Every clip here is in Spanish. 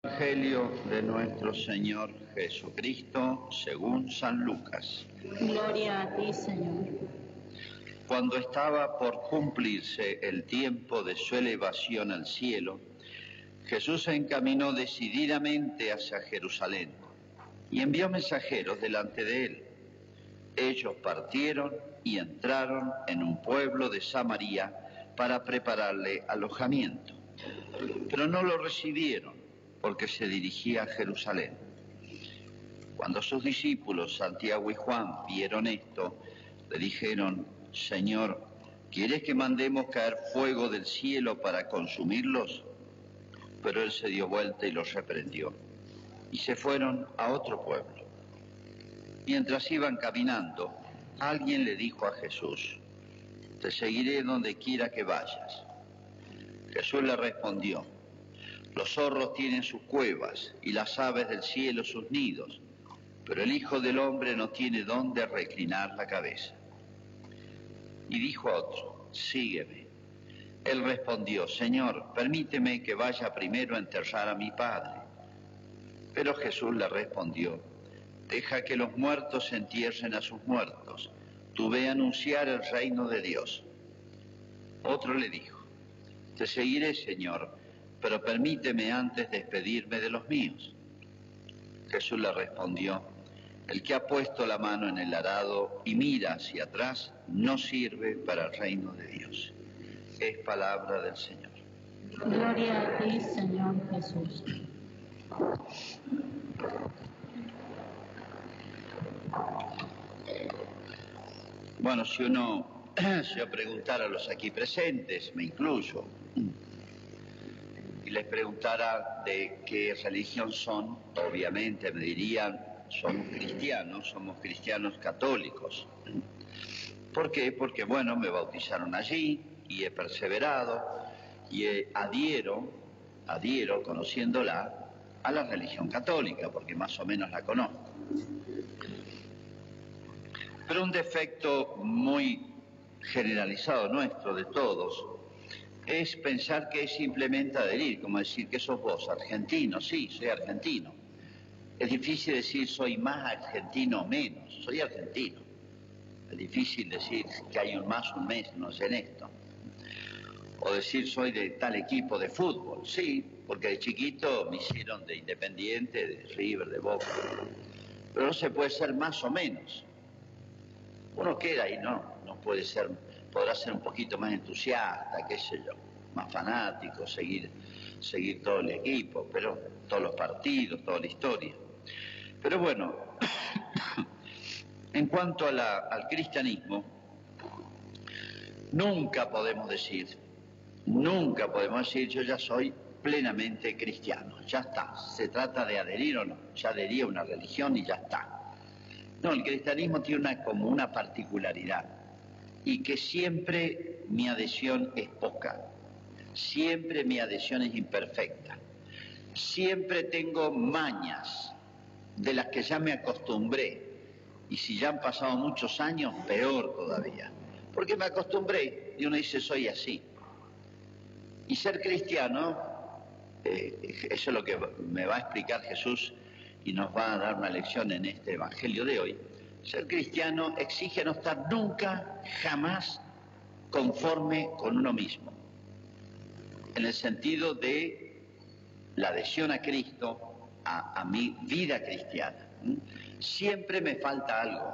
Evangelio de nuestro Señor Jesucristo según San Lucas. Gloria a ti, Señor. Cuando estaba por cumplirse el tiempo de su elevación al cielo, Jesús se encaminó decididamente hacia Jerusalén y envió mensajeros delante de él. Ellos partieron y entraron en un pueblo de Samaria para prepararle alojamiento, pero no lo recibieron porque se dirigía a Jerusalén. Cuando sus discípulos Santiago y Juan vieron esto, le dijeron: Señor, ¿quieres que mandemos caer fuego del cielo para consumirlos? Pero él se dio vuelta y los reprendió, y se fueron a otro pueblo. Mientras iban caminando, alguien le dijo a Jesús: Te seguiré donde quiera que vayas. Jesús le respondió: Los zorros tienen sus cuevas y las aves del cielo sus nidos, pero el Hijo del Hombre no tiene dónde reclinar la cabeza. Y dijo a otro: Sígueme. Él respondió: Señor, permíteme que vaya primero a enterrar a mi padre. Pero Jesús le respondió: Deja que los muertos entierren a sus muertos. Tú ve a anunciar el reino de Dios. Otro le dijo: Te seguiré, Señor, pero permíteme antes despedirme de los míos. Jesús le respondió: El que ha puesto la mano en el arado y mira hacia atrás no sirve para el reino de Dios. Es palabra del Señor. Gloria a ti, Señor Jesús. Bueno, si yo preguntara a los aquí presentes, me incluyo, y les preguntara de qué religión son, obviamente me dirían: somos cristianos católicos. ¿Por qué? Porque, bueno, me bautizaron allí y he perseverado y adhiero, conociéndola, a la religión católica, porque más o menos la conozco. Pero un defecto muy generalizado nuestro, de todos, es pensar que es simplemente adherir, como decir: que sos vos, argentino. Sí, soy argentino. Es difícil decir soy más argentino o menos, soy argentino. Es difícil decir que hay un más, un menos en esto. O decir soy de tal equipo de fútbol. Sí, porque de chiquito me hicieron de Independiente, de River, de Boca. Pero no se puede ser más o menos. Uno queda ahí, no puede ser, podrá ser un poquito más entusiasta, qué sé yo, más fanático, seguir todo el equipo, pero todos los partidos, toda la historia. Pero bueno, en cuanto al cristianismo, nunca podemos decir yo ya soy plenamente cristiano, ya está. Se trata de adherir o no, ya adherí a una religión y ya está. No, el cristianismo tiene como una particularidad, y que siempre mi adhesión es poca, siempre mi adhesión es imperfecta, siempre tengo mañas de las que ya me acostumbré, y si ya han pasado muchos años, peor todavía, porque me acostumbré y uno dice soy así. Y ser cristiano, eso es lo que me va a explicar Jesús y nos va a dar una lección en este Evangelio de hoy. Ser cristiano exige no estar nunca, jamás conforme con uno mismo, en el sentido de la adhesión a Cristo, a mi vida cristiana. Siempre me falta algo,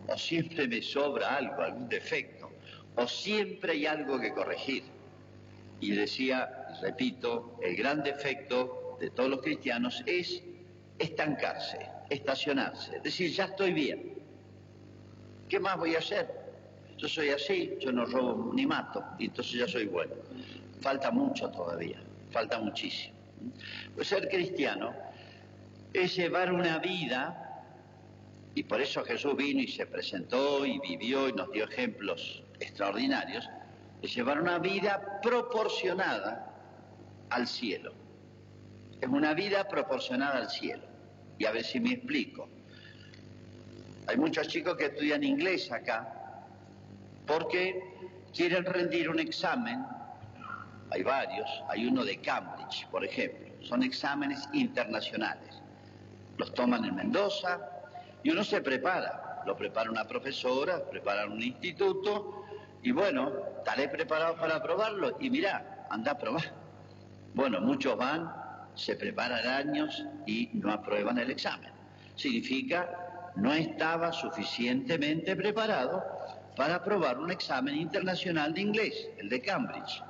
o siempre me sobra algo, algún defecto, o siempre hay algo que corregir. Y decía, repito, el gran defecto de todos los cristianos es estancarse, estacionarse, es decir, ya estoy bien. ¿Qué más voy a hacer? Yo soy así, yo no robo ni mato, y entonces ya soy bueno. Falta mucho todavía, falta muchísimo. Pues ser cristiano es llevar una vida, y por eso Jesús vino y se presentó y vivió y nos dio ejemplos extraordinarios, es llevar una vida proporcionada al cielo. Es una vida proporcionada al cielo. Y a ver si me explico. Hay muchos chicos que estudian inglés acá porque quieren rendir un examen. Hay varios, hay uno de Cambridge, por ejemplo. son exámenes internacionales. Los toman en Mendoza y uno se prepara, lo prepara una profesora, prepara un instituto y bueno, estaré preparado para aprobarlo y mirá, anda a probar. Bueno, muchos van, se preparan años y no aprueban el examen. Significa, no estaba suficientemente preparado para aprobar un examen internacional de inglés, el de Cambridge.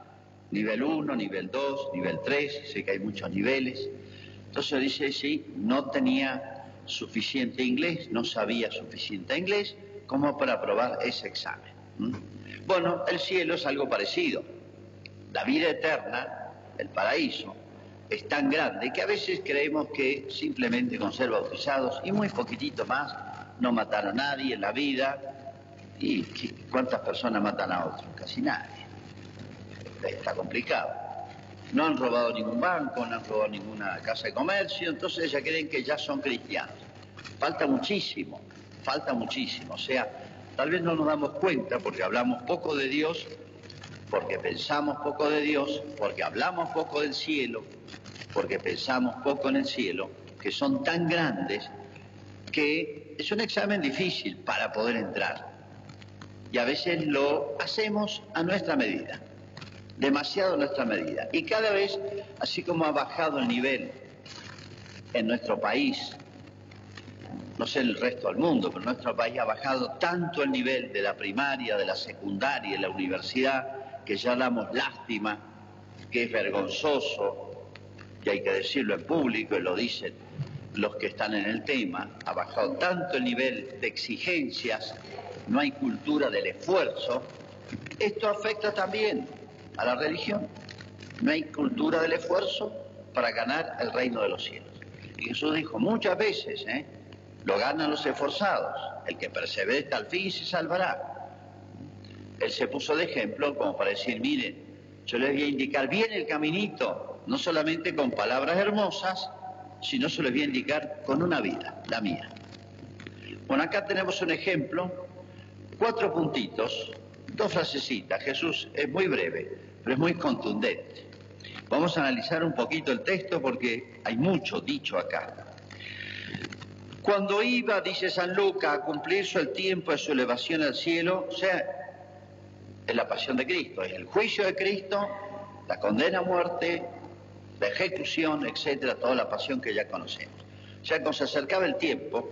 Nivel 1, nivel 2, nivel 3, sé que hay muchos niveles. Entonces dice, sí, no tenía suficiente inglés, no sabía suficiente inglés como para aprobar ese examen. Bueno, el cielo es algo parecido. La vida eterna, el paraíso, es tan grande que a veces creemos que simplemente con ser bautizados y muy poquitito más, no matar a nadie en la vida. ¿Y cuántas personas matan a otros? Casi nadie. Está complicado. No han robado ningún banco, no han robado ninguna casa de comercio, entonces ya creen que ya son cristianos. Falta muchísimo. O sea, tal vez no nos damos cuenta porque hablamos poco de Dios, porque pensamos poco de Dios, porque hablamos poco del cielo, porque pensamos poco en el cielo, que son tan grandes que es un examen difícil para poder entrar. Y a veces lo hacemos a nuestra medida, demasiado a nuestra medida. Y cada vez, así como ha bajado el nivel en nuestro país, no sé en el resto del mundo, pero en nuestro país ha bajado tanto el nivel de la primaria, de la secundaria, de la universidad, que ya damos lástima, que es vergonzoso, y hay que decirlo en público, y lo dicen los que están en el tema, ha bajado tanto el nivel de exigencias, no hay cultura del esfuerzo. Esto afecta también a la religión. No hay cultura del esfuerzo para ganar el reino de los cielos. Y Jesús dijo muchas veces, lo ganan los esforzados, el que persevere hasta el fin se salvará. Él se puso de ejemplo como para decir, miren, yo les voy a indicar bien el caminito, no solamente con palabras hermosas, sino se les voy a indicar con una vida, la mía. Bueno, acá tenemos un ejemplo, 4 puntitos, 2 frasecitas. Jesús es muy breve, pero es muy contundente. Vamos a analizar un poquito el texto porque hay mucho dicho acá. Cuando iba, dice San Lucas, a cumplirse el tiempo de su elevación al cielo, o sea, es la pasión de Cristo, es el juicio de Cristo, la condena a muerte, la ejecución, etcétera, toda la pasión que ya conocemos. O sea, cuando se acercaba el tiempo,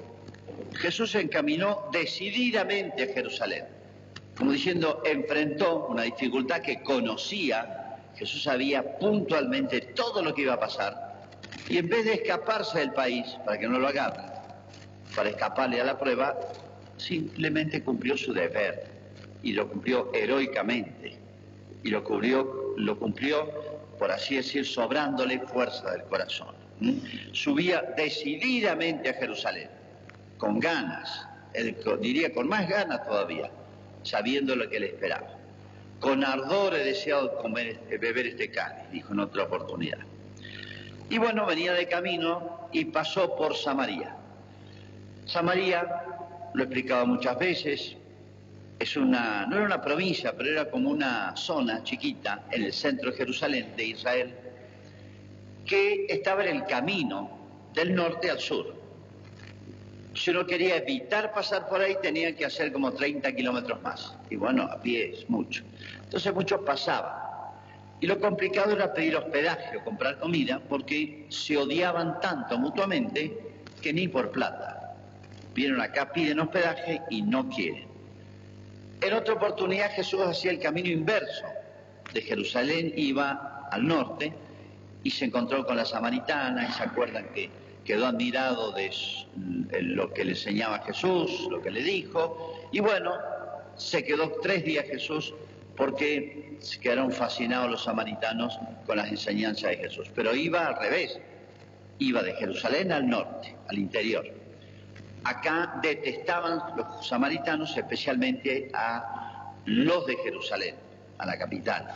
Jesús se encaminó decididamente a Jerusalén, como diciendo, enfrentó una dificultad que conocía. Jesús sabía puntualmente todo lo que iba a pasar, y en vez de escaparse del país para que no lo agarren, para escaparle a la prueba, simplemente cumplió su deber, y lo cumplió heroicamente, y lo cumplió, por así decir, sobrándole fuerza del corazón. Subía decididamente a Jerusalén, con ganas, diría con más ganas todavía, sabiendo lo que le esperaba. Con ardor he deseado beber este cáliz, dijo en otra oportunidad. Y bueno, venía de camino y pasó por Samaria. Samaria, lo he explicado muchas veces, no era una provincia, pero era como una zona chiquita en el centro de Jerusalén, de Israel, que estaba en el camino del norte al sur. Si uno quería evitar pasar por ahí, tenía que hacer como 30 kilómetros más. Y bueno, a pie es mucho. Entonces muchos pasaban. Y lo complicado era pedir hospedaje o comprar comida, porque se odiaban tanto mutuamente que ni por plata. Vienen acá, piden hospedaje y no quieren. En otra oportunidad Jesús hacía el camino inverso. De Jerusalén iba al norte y se encontró con la samaritana, y se acuerdan que quedó admirado de lo que le enseñaba Jesús, lo que le dijo, y bueno, se quedó 3 días Jesús porque se quedaron fascinados los samaritanos con las enseñanzas de Jesús. Pero iba al revés, iba de Jerusalén al norte, al interior. Acá detestaban los samaritanos especialmente a los de Jerusalén, a la capital.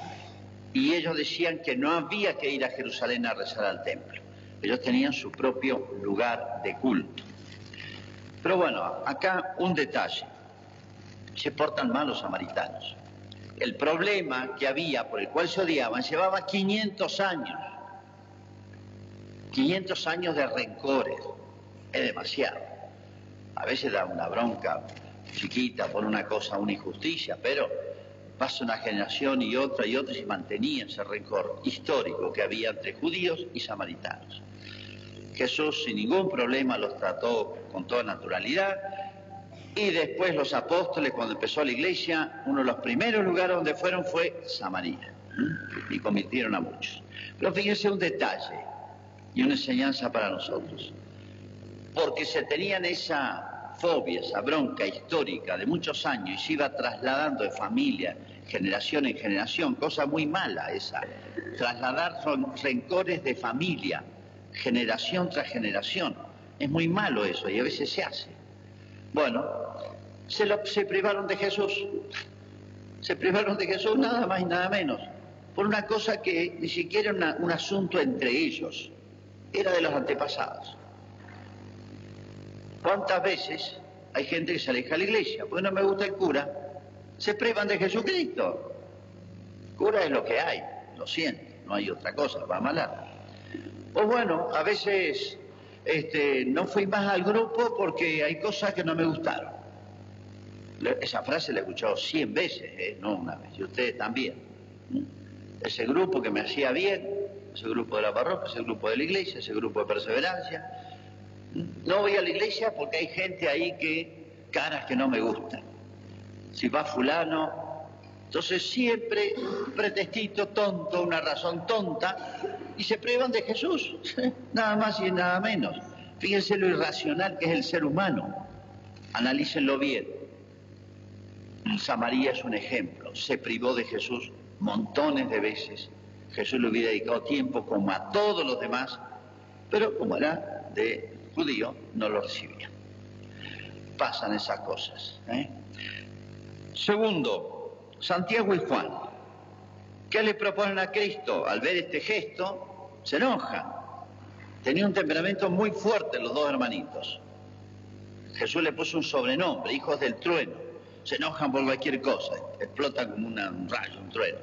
Y ellos decían que no había que ir a Jerusalén a rezar al templo. Ellos tenían su propio lugar de culto. Pero bueno, acá un detalle. Se portan mal los samaritanos. El problema que había por el cual se odiaban llevaba 500 años. 500 años de rencores, es demasiado. A veces da una bronca chiquita por una cosa, una injusticia, pero pasa una generación y otra y se mantenía ese rencor histórico que había entre judíos y samaritanos. Jesús sin ningún problema los trató con toda naturalidad, y después los apóstoles, cuando empezó la iglesia, uno de los primeros lugares donde fueron fue Samaria, y convirtieron a muchos. Pero fíjense un detalle y una enseñanza para nosotros, porque se tenían esa fobia, esa bronca histórica de muchos años, y se iba trasladando de familia, generación en generación, cosa muy mala esa, trasladar rencores de familia, generación tras generación, es muy malo eso, y a veces se hace. Bueno, se privaron de Jesús, nada más y nada menos, por una cosa que ni siquiera era un asunto entre ellos, era de los antepasados. ¿Cuántas veces hay gente que se aleja de la iglesia? Porque no me gusta el cura, se privan de Jesucristo. El cura es lo que hay, lo siento, no hay otra cosa, va a malar. Pues bueno, a veces no fui más al grupo porque hay cosas que no me gustaron. Esa frase la he escuchado 100 veces, no una vez, y ustedes también. Ese grupo que me hacía bien, ese grupo de la parroquia, ese grupo de la iglesia, ese grupo de perseverancia. No voy a la iglesia porque hay gente ahí caras que no me gustan. Si va fulano, entonces siempre un pretextito tonto, una razón tonta, y se privan de Jesús, nada más y nada menos. Fíjense lo irracional que es el ser humano, analícenlo bien. Samaria es un ejemplo, se privó de Jesús montones de veces. Jesús le hubiera dedicado tiempo como a todos los demás, pero como era de judío, no lo recibía. Pasan esas cosas. Segundo, Santiago y Juan. ¿Qué le proponen a Cristo? Al ver este gesto, se enojan. Tenían un temperamento muy fuerte los dos hermanitos. Jesús le puso un sobrenombre, hijos del trueno. Se enojan por cualquier cosa, explotan como un rayo, un trueno.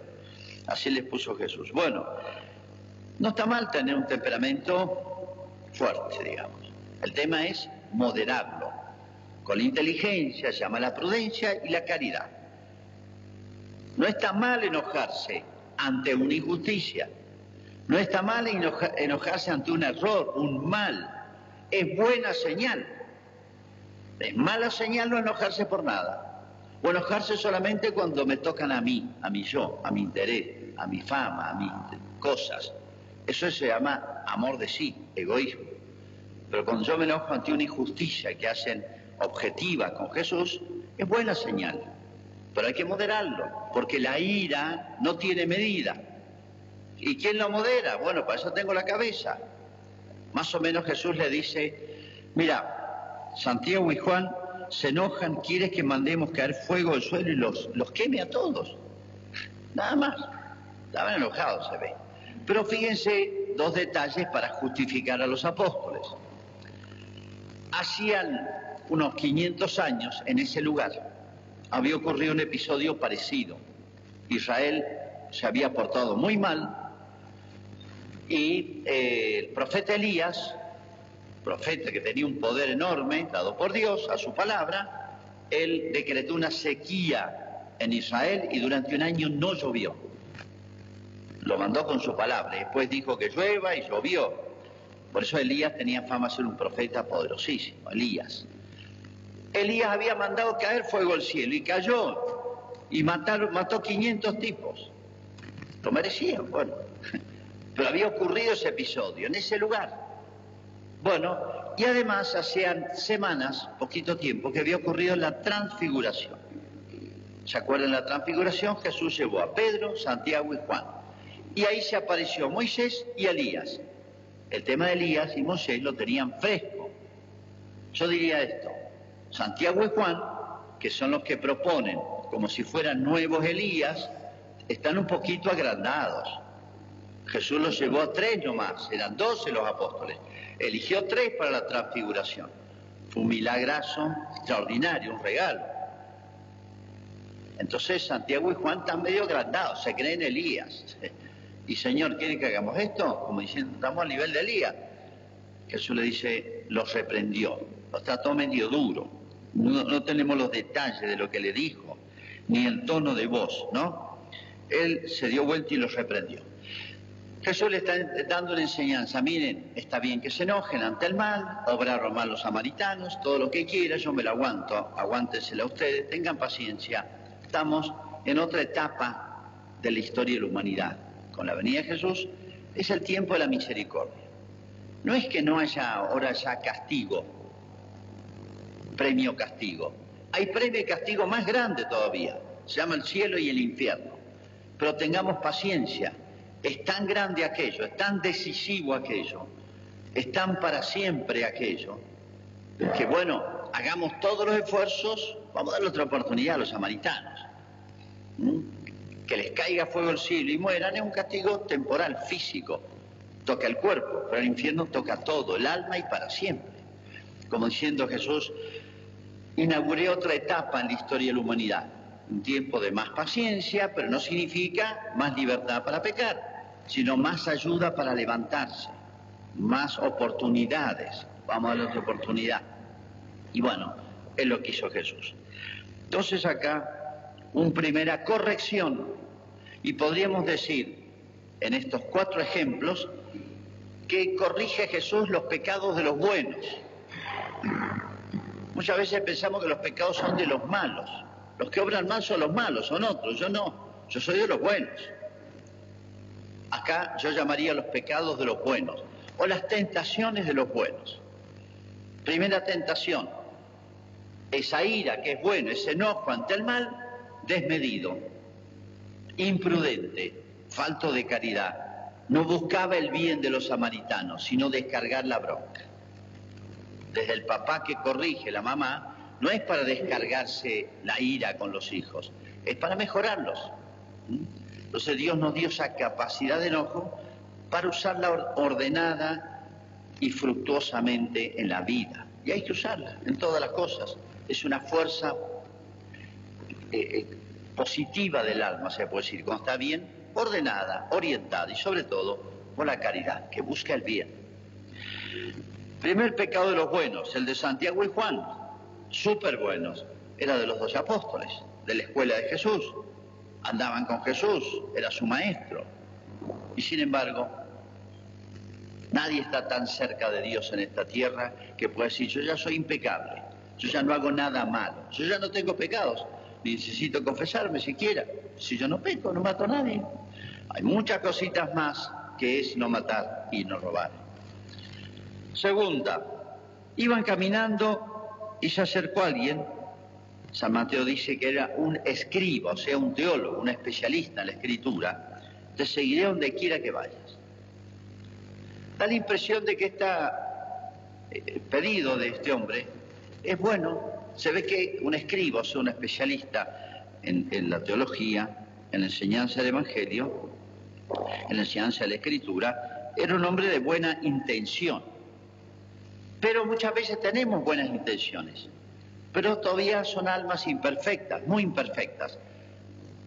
Así les puso Jesús. Bueno, no está mal tener un temperamento fuerte, digamos. El tema es moderarlo. Con la inteligencia, se llama la prudencia y la caridad. No está mal enojarse ante una injusticia. No está mal enojarse ante un error, un mal. Es buena señal. Es mala señal no enojarse por nada. O enojarse solamente cuando me tocan a mí, a mi yo, a mi interés, a mi fama, a mis cosas. Eso se llama amor de sí, egoísmo. Pero cuando yo me enojo ante una injusticia que hacen objetiva con Jesús, es buena señal. Pero hay que moderarlo, porque la ira no tiene medida. ¿Y quién lo modera? Bueno, para eso tengo la cabeza. Más o menos Jesús le dice, mira, Santiago y Juan se enojan, quieres que mandemos caer fuego al suelo y los queme a todos. Nada más. Estaban enojados, se ve. Pero fíjense dos detalles para justificar a los apóstoles. Hacían unos 500 años en ese lugar había ocurrido un episodio parecido. Israel se había portado muy mal y el profeta Elías, profeta que tenía un poder enorme dado por Dios a su palabra, él decretó una sequía en Israel y durante un año no llovió. Lo mandó con su palabra y después dijo que llueva y llovió. Por eso Elías tenía fama de ser un profeta poderosísimo, Elías. Elías había mandado caer fuego al cielo y cayó y mató 500 tipos. Lo merecían, bueno. Pero había ocurrido ese episodio en ese lugar. Bueno, y además hacían semanas, poquito tiempo, que había ocurrido la transfiguración. ¿Se acuerdan de la transfiguración? Jesús llevó a Pedro, Santiago y Juan. Y ahí se apareció Moisés y Elías. El tema de Elías y Moisés lo tenían fresco. Yo diría esto, Santiago y Juan, que son los que proponen como si fueran nuevos Elías, están un poquito agrandados. Jesús los llevó a 3 nomás, eran 12 los apóstoles. Eligió 3 para la transfiguración. Fue un milagrazo extraordinario, un regalo. Entonces Santiago y Juan están medio agrandados, se creen Elías. Y Señor, ¿quiere que hagamos esto? Como diciendo, estamos al nivel de Elías. Jesús le dice, los reprendió, los trató medio duro. No tenemos los detalles de lo que le dijo, ni el tono de voz, ¿no? Él se dio vuelta y los reprendió. Jesús le está dando la enseñanza, miren, está bien que se enojen ante el mal, obraron mal los samaritanos, todo lo que quiera, yo me lo aguanto, aguántensela ustedes, tengan paciencia. Estamos en otra etapa de la historia de la humanidad. Con la venida de Jesús es el tiempo de la misericordia. No es que no haya ahora ya castigo, premio castigo. Hay premio y castigo más grande todavía, se llama el cielo y el infierno. Pero tengamos paciencia. Es tan grande aquello, es tan decisivo aquello, es tan para siempre aquello, que bueno, hagamos todos los esfuerzos, vamos a darle otra oportunidad a los samaritanos. Que les caiga fuego del cielo y mueran es un castigo temporal, físico, toca el cuerpo, pero el infierno toca todo, el alma y para siempre. Como diciendo Jesús, inauguré otra etapa en la historia de la humanidad. Un tiempo de más paciencia, pero no significa más libertad para pecar, sino más ayuda para levantarse, más oportunidades. Vamos a darle otra oportunidad. Y bueno, es lo que hizo Jesús. Entonces acá, una primera corrección, y podríamos decir, en estos 4 ejemplos, que corrige Jesús los pecados de los buenos. Muchas veces pensamos que los pecados son de los malos. Los que obran mal son los malos, son otros, yo no, yo soy de los buenos. Acá yo llamaría los pecados de los buenos, o las tentaciones de los buenos. Primera tentación, esa ira que es bueno, ese enojo ante el mal, desmedido, imprudente, falto de caridad. No buscaba el bien de los samaritanos, sino descargar la bronca. Desde el papá que corrige, la mamá, no es para descargarse la ira con los hijos, es para mejorarlos. Entonces Dios nos dio esa capacidad de enojo para usarla ordenada y fructuosamente en la vida. Y hay que usarla en todas las cosas. Es una fuerza positiva del alma, se puede decir, cuando está bien ordenada, orientada y sobre todo por la caridad, que busca el bien. Primer pecado de los buenos, el de Santiago y Juan, súper buenos, era de los 12 apóstoles, de la escuela de Jesús, andaban con Jesús, era su maestro, y sin embargo, nadie está tan cerca de Dios en esta tierra que pueda decir, yo ya soy impecable, yo ya no hago nada malo, yo ya no tengo pecados, ni necesito confesarme siquiera, si yo no peco, no mato a nadie. Hay muchas cositas más que es no matar y no robar. Segunda, iban caminando y se acercó alguien. San Mateo dice que era un escriba, o sea, un teólogo, un especialista en la escritura. Te seguiré donde quiera que vayas. Da la impresión de que este pedido de este hombre es bueno. Se ve que un escriba, o sea, un especialista en la teología, en la enseñanza del Evangelio, en la enseñanza de la Escritura, era un hombre de buena intención. Pero muchas veces tenemos buenas intenciones, pero todavía son almas imperfectas, muy imperfectas.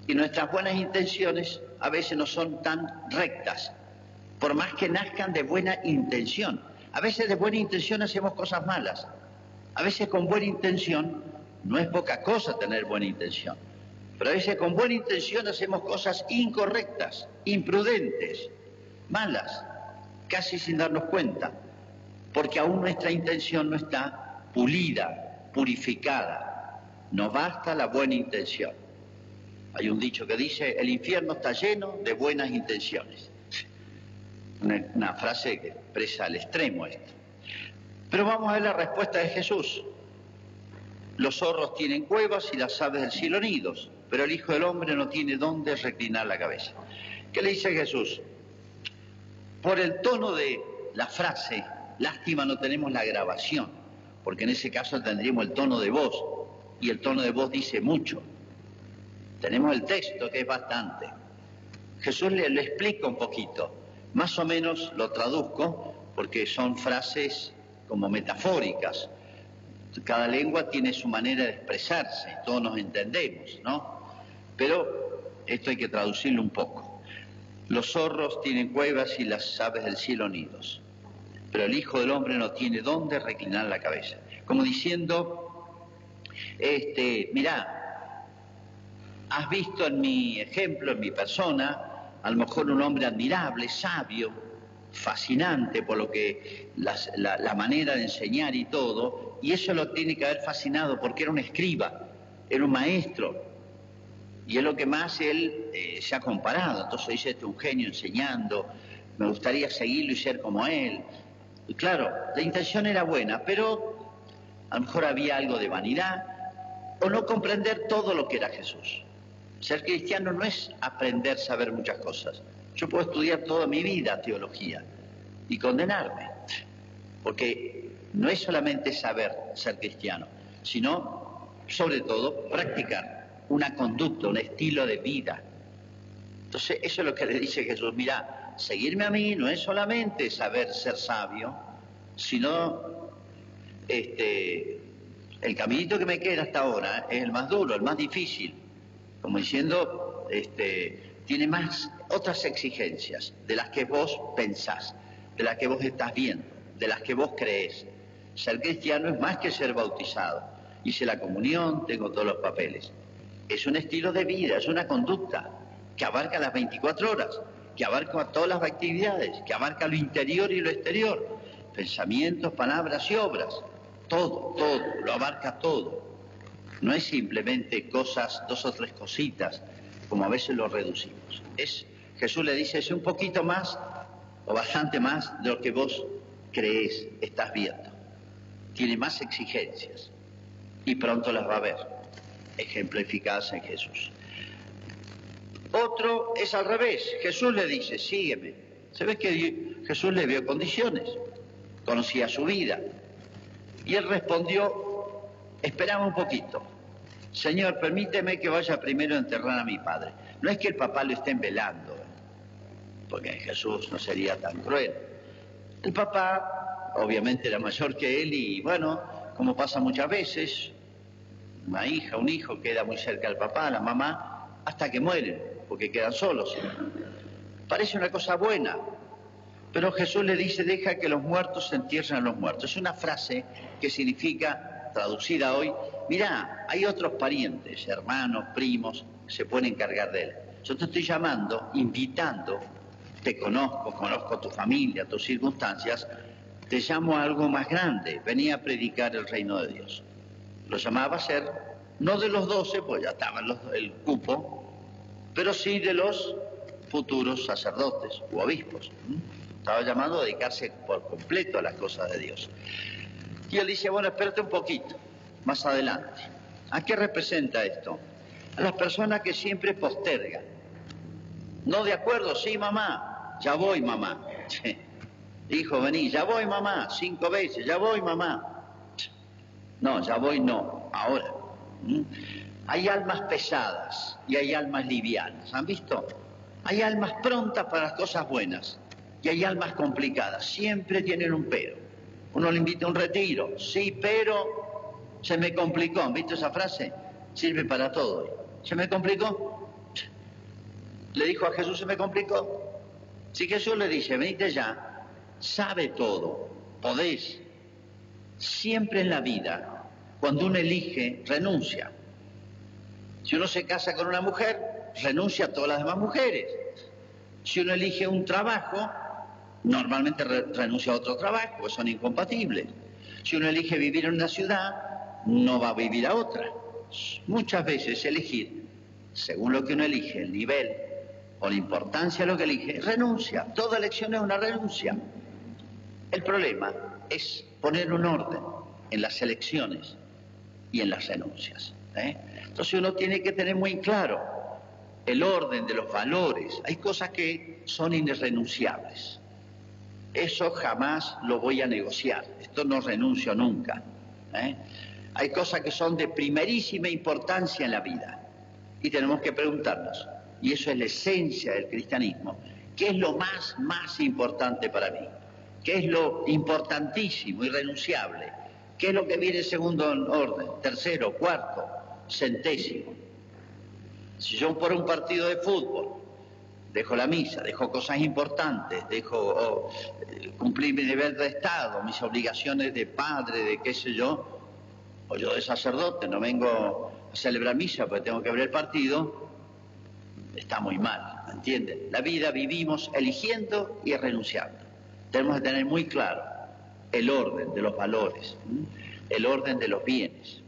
Y nuestras buenas intenciones a veces no son tan rectas, por más que nazcan de buena intención. A veces de buena intención hacemos cosas malas. A veces con buena intención, no es poca cosa tener buena intención, pero a veces con buena intención hacemos cosas incorrectas, imprudentes, malas, casi sin darnos cuenta, porque aún nuestra intención no está pulida, purificada. No basta la buena intención. Hay un dicho que dice, el infierno está lleno de buenas intenciones. Una frase que expresa al extremo esto. Pero vamos a ver la respuesta de Jesús. Los zorros tienen cuevas y las aves del cielo nidos, pero el Hijo del Hombre no tiene dónde reclinar la cabeza. ¿Qué le dice Jesús? Por el tono de la frase, lástima no tenemos la grabación, porque en ese caso tendríamos el tono de voz, y el tono de voz dice mucho. Tenemos el texto, que es bastante. Jesús le explica un poquito, más o menos lo traduzco, porque son frases como metafóricas. Cada lengua tiene su manera de expresarse, todos nos entendemos, ¿no? Pero esto hay que traducirlo un poco. Los zorros tienen cuevas y las aves del cielo nidos. pero el Hijo del Hombre no tiene dónde reclinar la cabeza. Como diciendo, mirá, has visto en mi ejemplo, en mi persona, a lo mejor un hombre admirable, sabio, fascinante por lo que la manera de enseñar y todo, y eso lo tiene que haber fascinado porque era un escriba, era un maestro, y es lo que más él se ha comparado. Entonces dice, este es un genio enseñando, me gustaría seguirlo y ser como él. Y claro, la intención era buena, pero a lo mejor había algo de vanidad o no comprender todo lo que era Jesús. Ser cristiano no es aprender a saber muchas cosas. Yo puedo estudiar toda mi vida teología y condenarme, porque no es solamente saber ser cristiano, sino, sobre todo, practicar una conducta, un estilo de vida. Entonces, eso es lo que le dice Jesús. Mirá, seguirme a mí no es solamente saber ser sabio, sino el caminito que me queda hasta ahora es el más duro, el más difícil. Como diciendo, tiene más otras exigencias de las que vos pensás, de las que vos estás viendo, de las que vos creés. Ser cristiano es más que ser bautizado. Hice la comunión, tengo todos los papeles. Es un estilo de vida, es una conducta que abarca las 24 horas, que abarca todas las actividades, que abarca lo interior y lo exterior, pensamientos, palabras y obras. Todo, lo abarca todo. No es simplemente cosas, 2 o 3 cositas, como a veces lo reducimos. Jesús le dice, es un poquito más o bastante más de lo que vos creés, estás viendo. Tiene más exigencias y pronto las va a ver, ejemplificadas en Jesús. Otro es al revés. Jesús le dice, sígueme. Se ve que Jesús le vio condiciones, conocía su vida. Y él respondió, esperaba un poquito. Señor, permíteme que vaya primero a enterrar a mi padre. No es que el papá lo estén velando, porque Jesús no sería tan cruel. El papá, obviamente, era mayor que él y, bueno, como pasa muchas veces, una hija, un hijo queda muy cerca del papá, la mamá, hasta que mueren, porque quedan solos. Parece una cosa buena, pero Jesús le dice, deja que los muertos se entierren a los muertos. Es una frase que significa, traducida hoy, mirá, hay otros parientes, hermanos, primos, se pueden encargar de él. Yo te estoy llamando, invitando, te conozco tu familia, tus circunstancias, te llamo a algo más grande, venía a predicar el reino de Dios. Lo llamaba a ser, no de los 12, pues ya estaba el cupo, pero sí de los futuros sacerdotes u obispos. Estaba llamado a dedicarse por completo a las cosas de Dios. Y él dice, bueno, espérate un poquito, más adelante. ¿A qué representa esto? A las personas que siempre postergan. No de acuerdo, sí, mamá, ya voy, mamá. Hijo, vení, ya voy, mamá, 5 veces, ya voy, mamá. No, ya voy, no, ahora. Hay almas pesadas y hay almas livianas, ¿han visto? Hay almas prontas para las cosas buenas y hay almas complicadas, siempre tienen un pero. Uno le invita a un retiro, sí, pero se me complicó. ¿Han visto esa frase? Sirve para todo. ¿Se me complicó? Le dijo a Jesús, se me complicó. Si Jesús le dice, venite ya, sabe todo, podés. Siempre en la vida, cuando uno elige, renuncia. Si uno se casa con una mujer, renuncia a todas las demás mujeres. Si uno elige un trabajo, normalmente renuncia a otro trabajo, pues son incompatibles. Si uno elige vivir en una ciudad, no va a vivir a otra. Muchas veces elegir, según lo que uno elige, el nivel o la importancia de lo que elige, renuncia. Toda elección es una renuncia. El problema es poner un orden en las elecciones y en las renuncias. Entonces uno tiene que tener muy claro el orden de los valores. Hay cosas que son irrenunciables. Eso jamás lo voy a negociar. Esto no renuncio nunca. Hay cosas que son de primerísima importancia en la vida. Y tenemos que preguntarnos, y eso es la esencia del cristianismo, ¿qué es lo más importante para mí? ¿Qué es lo importantísimo, irrenunciable? ¿Qué es lo que viene en segundo orden, tercero, cuarto, centésimo? Si yo por un partido de fútbol dejo la misa, dejo cosas importantes, dejo cumplir mi deber de Estado, mis obligaciones de padre, de qué sé yo, o yo de sacerdote, no vengo a celebrar misa porque tengo que ver el partido, está muy mal, ¿me entienden? La vida vivimos eligiendo y renunciando. Tenemos que tener muy claro el orden de los valores, el orden de los bienes.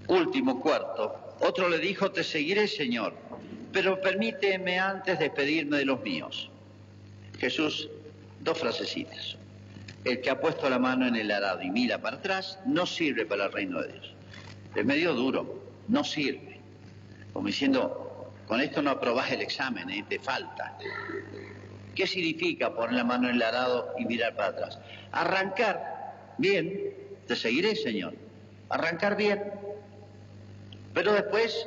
Último, cuarto, otro le dijo, te seguiré, Señor, pero permíteme antes despedirme de los míos. Jesús, dos frasecitas. El que ha puesto la mano en el arado y mira para atrás, no sirve para el reino de Dios. Es medio duro, no sirve. Como diciendo, con esto no aprobás el examen, te falta. ¿Qué significa poner la mano en el arado y mirar para atrás? Arrancar bien, te seguiré, Señor. Arrancar bien, pero después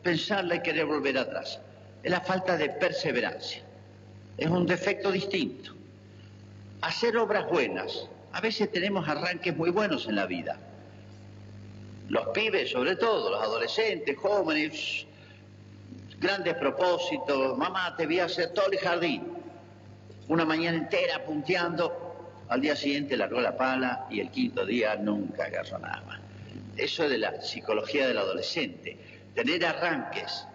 pensarla y querer volver atrás. Es la falta de perseverancia. Es un defecto distinto. Hacer obras buenas. A veces tenemos arranques muy buenos en la vida. Los pibes, sobre todo, los adolescentes, jóvenes, grandes propósitos. Mamá, te voy a hacer todo el jardín. Una mañana entera punteando, al día siguiente largó la pala y el quinto día nunca agarró nada. Eso es de la psicología del adolescente. Tener arranques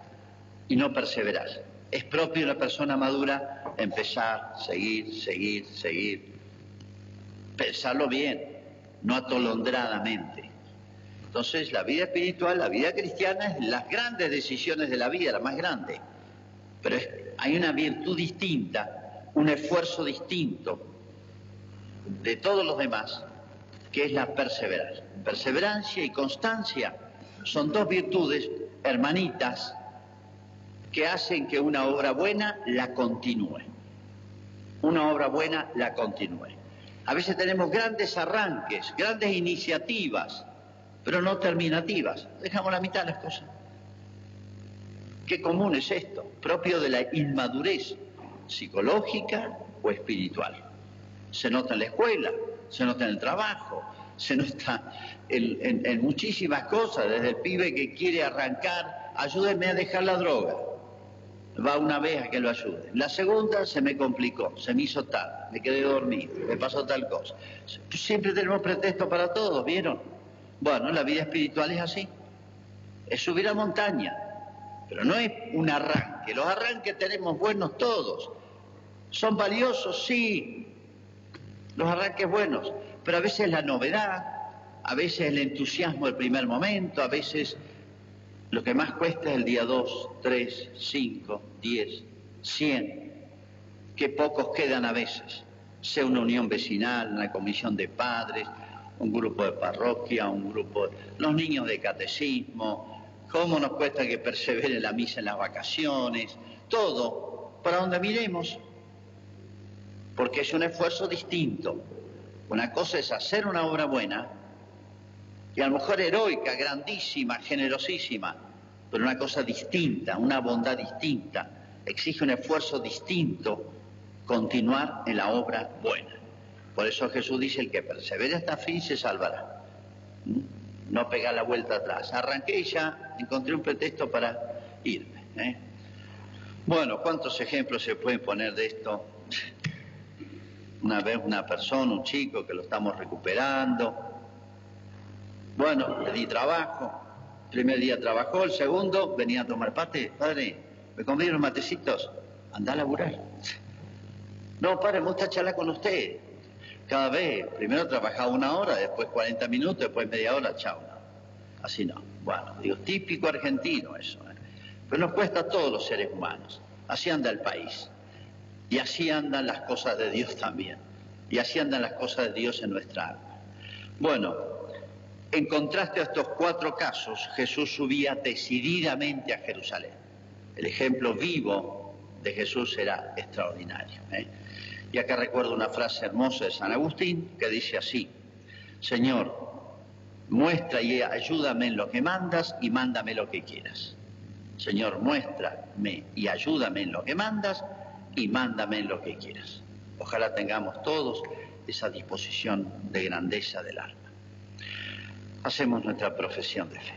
y no perseverar. Es propio de una persona madura empezar, seguir. Pensarlo bien, no atolondradamente. Entonces, la vida espiritual, la vida cristiana es las grandes decisiones de la vida, la más grande. Pero hay una virtud distinta, un esfuerzo distinto de todos los demás, que es la perseverar. Perseverancia y constancia son dos virtudes hermanitas que hacen que una obra buena la continúe. Una obra buena la continúe. A veces tenemos grandes arranques, grandes iniciativas, pero no terminativas. Dejamos la mitad de las cosas. Qué común es esto, propio de la inmadurez psicológica o espiritual. Se nota en la escuela, se nota en el trabajo, se nota en muchísimas cosas, desde el pibe que quiere arrancar, ayúdenme a dejar la droga. Va una vez a que lo ayude. La segunda se me complicó, se me hizo tarde, me quedé dormido, me pasó tal cosa. Siempre tenemos pretexto para todo, ¿vieron? Bueno, la vida espiritual es así. Es subir a montaña, pero no es un arranque. Los arranques tenemos buenos todos. ¿Son valiosos? Sí. Los arranques buenos. Pero a veces la novedad, a veces el entusiasmo del primer momento, a veces lo que más cuesta es el día 2, 3, 5, 10, 100, que pocos quedan a veces, sea una unión vecinal, una comisión de padres, un grupo de parroquia, un grupo de... los niños de catecismo, cómo nos cuesta que persevere la misa en las vacaciones, todo, para donde miremos, porque es un esfuerzo distinto. Una cosa es hacer una obra buena, y a lo mejor heroica, grandísima, generosísima, pero una cosa distinta, una bondad distinta, exige un esfuerzo distinto continuar en la obra buena. Por eso Jesús dice, el que persevere hasta fin se salvará. No pegar la vuelta atrás. Arranqué y ya encontré un pretexto para irme. Bueno, ¿cuántos ejemplos se pueden poner de esto? Una vez una persona, un chico que lo estamos recuperando. Bueno, le di trabajo, el primer día trabajó, el segundo venía a tomar mate. Padre, ¿me conviene unos matecitos? Anda a laburar. No, padre, me gusta charlar con usted. Cada vez, primero trabajaba 1 hora, después 40 minutos, después media hora, chao. No. Así no. Bueno, digo, típico argentino eso. Pero nos cuesta a todos los seres humanos. Así anda el país. Y así andan las cosas de Dios también. Y así andan las cosas de Dios en nuestra alma. Bueno, en contraste a estos 4 casos, Jesús subía decididamente a Jerusalén. El ejemplo vivo de Jesús era extraordinario. Y acá recuerdo una frase hermosa de San Agustín que dice así: Señor, muestra y ayúdame en lo que mandas y mándame lo que quieras. Señor, muéstrame y ayúdame en lo que mandas y mándame en lo que quieras. Ojalá tengamos todos esa disposición de grandeza del alma. Hacemos nuestra profesión de fe.